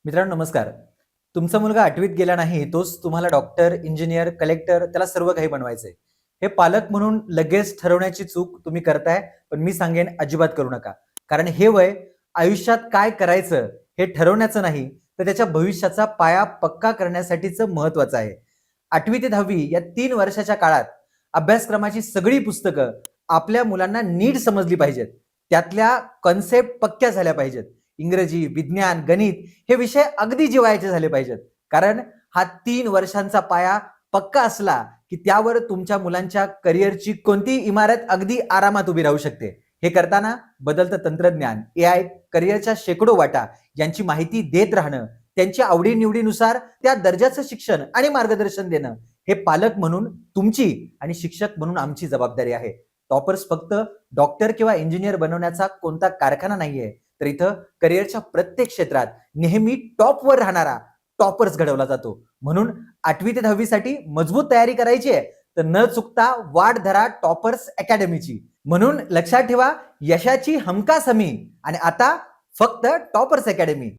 मित्रांनो नमस्कार. तुमचा मुलगा 8वीत गेला नाही, तोच तुम्हाला डॉक्टर, इंजिनियर, कलेक्टर त्याला सर्व काही बनवायचंय. हे पालक म्हणून लगेच ठरवण्याची चूक तुम्ही करताय, पण मी सांगेन अजिबात करू नका. कारण हे वय आयुष्यात काय करायचं हे ठरवण्याचं नाही, तर त्याच्या भविष्याचा पाया पक्का करण्यासाठीचं महत्वाचं आहे. 8वी ते 10वी या 3 वर्षाच्या काळात अभ्यासक्रमाची सगळी पुस्तकं आपल्या मुलांना नीट समजली पाहिजेत. त्यातल्या कन्सेप्ट पक्क्या झाल्या पाहिजेत. इंग्रजी, विज्ञान, गणित हे विषय अगदी जिव्हाळ्याचे झाले पाहिजेत. कारण हा 3 वर्षांचा पाया पक्का असला, की त्यावर तुमच्या मुलांच्या करिअरची कोणतीही इमारत अगदी आरामात उभी राहू शकते. हे करताना बदलतं तंत्रज्ञान, एआय, करिअरच्या शेकडो वाटा यांची माहिती देत राहणं, त्यांच्या आवडीनिवडीनुसार त्या दर्जाचं शिक्षण आणि मार्गदर्शन देणं, हे पालक म्हणून तुमची आणि शिक्षक म्हणून आमची जबाबदारी आहे. टॉपर्स फक्त डॉक्टर किंवा इंजिनियर बनवण्याचा कोणता कारखाना नाहीये, तर इथं करिअरच्या प्रत्येक क्षेत्रात नेहमी टॉपवर राहणारा टॉपर्स घडवला जातो. म्हणून 8वी ते 10वी साठी मजबूत तयारी करायची आहे, तर न चुकता वाट धरा टॉपर्स अकॅडमीची. म्हणून लक्षात ठेवा, यशाची हमखास हमी आणि आता फक्त टॉपर्स अकॅडमी.